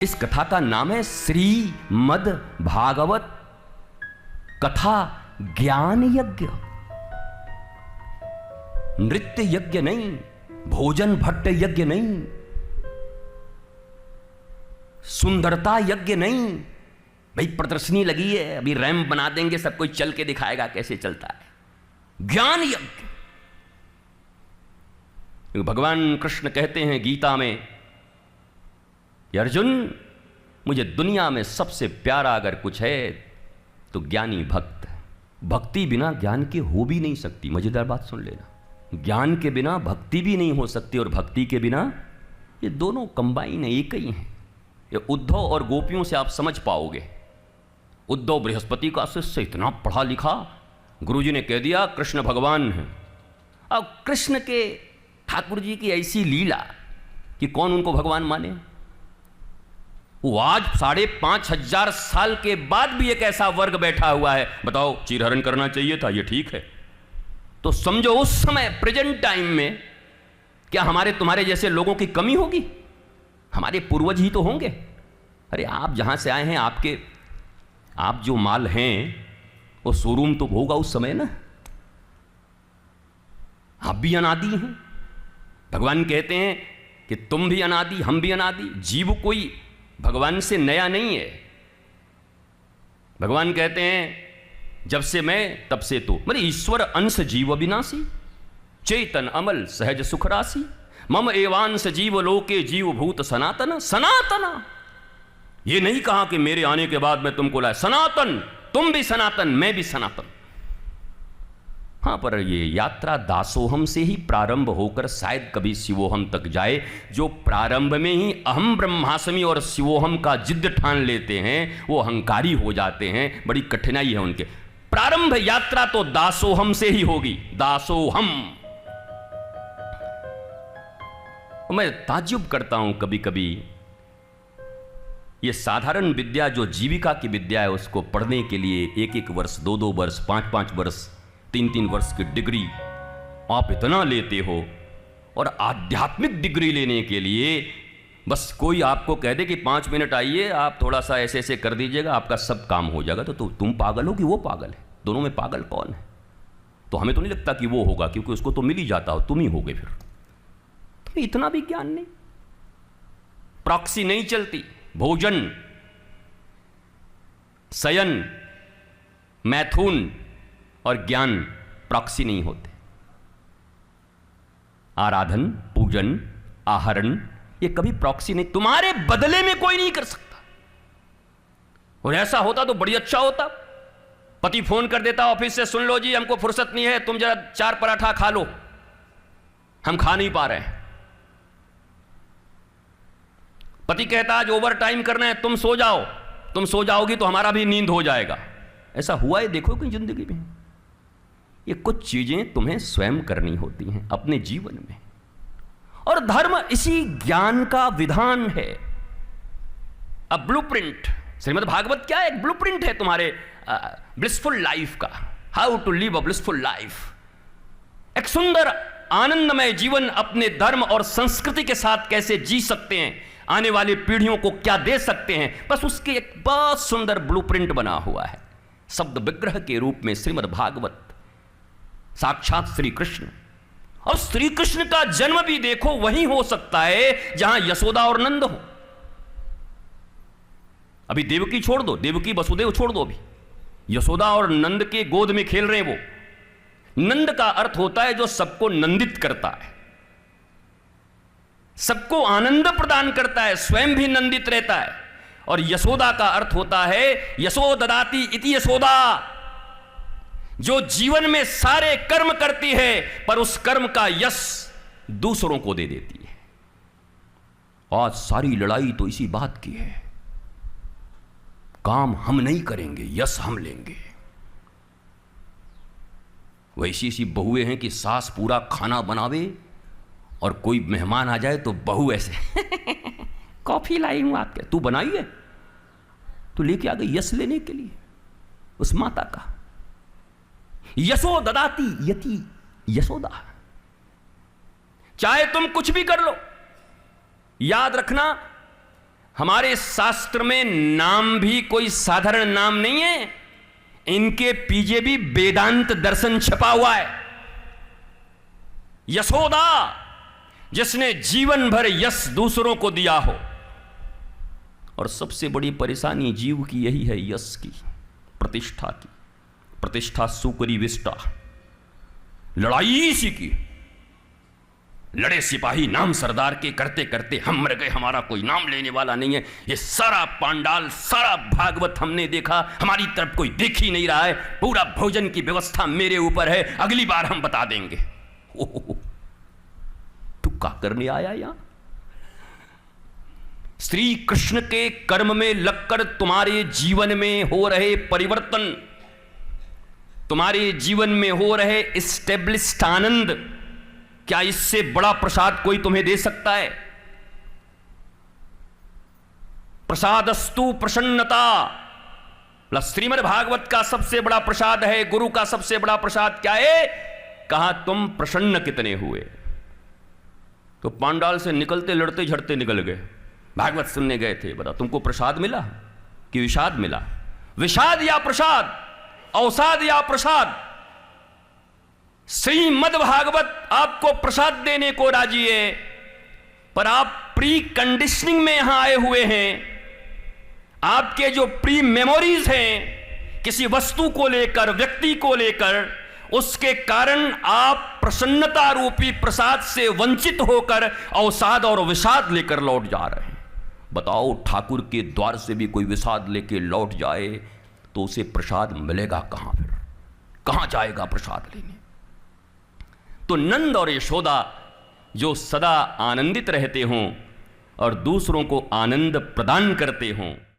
इस कथा का नाम है श्रीमद् भागवत कथा ज्ञान यज्ञ। नृत्य यज्ञ नहीं, भोजन भट्ट यज्ञ नहीं, सुंदरता यज्ञ नहीं। भाई प्रदर्शनी लगी है, अभी रैंप बना देंगे, सब कोई चल के दिखाएगा कैसे चलता है। ज्ञान यज्ञ। भगवान कृष्ण कहते हैं गीता में, अर्जुन मुझे दुनिया में सबसे प्यारा अगर कुछ है तो ज्ञानी भक्त। भक्ति बिना ज्ञान के हो भी नहीं सकती। मजेदार बात सुन लेना, ज्ञान के बिना भक्ति भी नहीं हो सकती और भक्ति के बिना, ये दोनों कंबाइन है, एक ही हैं। ये उद्धव और गोपियों से आप समझ पाओगे। उद्धव बृहस्पति का शिष्य, इतना पढ़ा लिखा, गुरुजी ने कह दिया कृष्ण भगवान है। अब कृष्ण के ठाकुर जी की ऐसी लीला कि कौन उनको भगवान माने। वो आज 5,500 साल के बाद भी एक ऐसा वर्ग बैठा हुआ है, बताओ चीरहरण करना चाहिए था, ये ठीक है। तो समझो उस समय प्रेजेंट टाइम में क्या हमारे तुम्हारे जैसे लोगों की कमी होगी? हमारे पूर्वज ही तो होंगे। अरे आप जहां से आए हैं, आप जो माल हैं वो शोरूम तो होगा उस समय ना। आप भी अनादि हैं। भगवान कहते हैं कि तुम भी अनादि, हम भी अनादि। जीव कोई भगवान से नया नहीं है। भगवान कहते हैं जब से मैं तब से तो, मतलब ईश्वर अंश जीव अविनाशी, चेतन अमल सहज सुख राशि, मम एवांश जीव लोके जीव भूत सनातन। सनातना, ये नहीं कहा कि मेरे आने के बाद मैं तुमको लाया। सनातन, तुम भी सनातन, मैं भी सनातन। हाँ, पर ये यात्रा दासोहम से ही प्रारंभ होकर शायद कभी शिवोहम तक जाए। जो प्रारंभ में ही अहम ब्रह्मास्मि और शिवोहम का जिद्द ठान लेते हैं वो अहंकारी हो जाते हैं, बड़ी कठिनाई है उनके। प्रारंभ यात्रा तो दासोहम से ही होगी। दासोहम। मैं ताज्जुब करता हूं कभी कभी, ये साधारण विद्या जो जीविका की विद्या है उसको पढ़ने के लिए 1-1 वर्ष, 2-2 वर्ष, 5-5 वर्ष, 3-3 वर्ष की डिग्री आप इतना लेते हो, और आध्यात्मिक डिग्री लेने के लिए बस कोई आपको कह दे कि 5 मिनट आइए, आप थोड़ा सा ऐसे ऐसे कर दीजिएगा, आपका सब काम हो जाएगा। तो तुम पागल हो कि वो पागल है? दोनों में पागल कौन है? तो हमें तो नहीं लगता कि वो होगा, क्योंकि उसको तो मिल ही जाता हो, तुम ही होगे। फिर तुम्हें इतना भी ज्ञान नहीं, प्रॉक्सी नहीं चलती। भोजन, शयन, मैथुन और ज्ञान प्रॉक्सी नहीं होते। आराधन, पूजन, आहरण, ये कभी प्रॉक्सी नहीं, तुम्हारे बदले में कोई नहीं कर सकता। और ऐसा होता तो बड़ी अच्छा होता। पति फोन कर देता ऑफिस से, सुन लो जी हमको फुर्सत नहीं है, तुम जरा 4 पराठा खा लो, हम खा नहीं पा रहे हैं। पति कहता आज ओवर टाइम करना है, तुम सो जाओ, तुम सो जाओगी तो हमारा भी नींद हो जाएगा। ऐसा हुआ है देखो कि जिंदगी में ये कुछ चीजें तुम्हें स्वयं करनी होती हैं अपने जीवन में। और धर्म इसी ज्ञान का विधान है। अब ब्लूप्रिंट, श्रीमद् भागवत क्या है? एक ब्लूप्रिंट है तुम्हारे ब्लिसफुल लाइफ का। How to live a blissful life. एक सुंदर आनंदमय जीवन अपने धर्म और संस्कृति के साथ कैसे जी सकते हैं, आने वाली पीढ़ियों को क्या दे सकते हैं, बस उसके एक बहुत सुंदर ब्लूप्रिंट बना हुआ है। शब्द विग्रह के रूप में श्रीमद् भागवत साक्षात श्री कृष्ण। और श्री कृष्ण का जन्म भी देखो वहीं हो सकता है जहां यशोदा और नंद हो। अभी देवकी छोड़ दो, देवकी वसुदेव छोड़ दो, अभी यशोदा और नंद के गोद में खेल रहे हैं वो। नंद का अर्थ होता है जो सबको नंदित करता है, सबको आनंद प्रदान करता है, स्वयं भी नंदित रहता है। और यशोदा का अर्थ होता है यशो ददाति इति यशोदा, जो जीवन में सारे कर्म करती है पर उस कर्म का यश दूसरों को दे देती है। आज सारी लड़ाई तो इसी बात की है, काम हम नहीं करेंगे, यश हम लेंगे। वैसी सी बहुएं हैं कि सास पूरा खाना बनावे और कोई मेहमान आ जाए तो बहू ऐसे कॉफी लाई हूं आपके, तू बनाई है, तू लेके आ गई यश लेने के लिए उस माता का। यशो ददाती यति यशोदा। चाहे तुम कुछ भी कर लो, याद रखना हमारे शास्त्र में नाम भी कोई साधारण नाम नहीं है, इनके पीछे भी वेदांत दर्शन छपा हुआ है। यशोदा, जिसने जीवन भर यश दूसरों को दिया हो, और सबसे बड़ी परेशानी जीव की यही है, यश की, प्रतिष्ठा की। प्रतिष्ठा सुकरी विष्टा, लड़ाई इसी की। लड़े सिपाही नाम सरदार के करते करते हम मर गए, हमारा कोई नाम लेने वाला नहीं है। ये सारा पांडाल, सारा भागवत हमने देखा, हमारी तरफ कोई देख ही नहीं रहा है। पूरा भोजन की व्यवस्था मेरे ऊपर है, अगली बार हम बता देंगे। तू क्या करने आया यहां? श्री कृष्ण के कर्म में लगकर तुम्हारे जीवन में हो रहे परिवर्तन, तुम्हारे जीवन में हो रहे इस्टेब्लिश्ड आनंद, क्या इससे बड़ा प्रसाद कोई तुम्हें दे सकता है? प्रसादस्तु प्रसन्नता, श्रीमद् भागवत का सबसे बड़ा प्रसाद है, गुरु का सबसे बड़ा प्रसाद क्या है? कहा तुम प्रसन्न कितने हुए। तो पांडाल से निकलते लड़ते झड़ते निकल गए, भागवत सुनने गए थे। बता, तुमको प्रसाद मिला कि विषाद मिला? विषाद या प्रसाद, अवसाद या प्रसाद? श्रीमद् भागवत आपको प्रसाद देने को राजी है, पर आप प्री कंडीशनिंग में यहां आए हुए हैं। आपके जो प्री मेमोरीज हैं किसी वस्तु को लेकर, व्यक्ति को लेकर, उसके कारण आप प्रसन्नता रूपी प्रसाद से वंचित होकर अवसाद और विषाद लेकर लौट जा रहे हैं। बताओ, ठाकुर के द्वार से भी कोई विषाद लेके लौट जाए तो उसे प्रसाद मिलेगा कहां? फिर कहां जाएगा प्रसाद लेने? तो नंद और यशोदा जो सदा आनंदित रहते हों और दूसरों को आनंद प्रदान करते हों,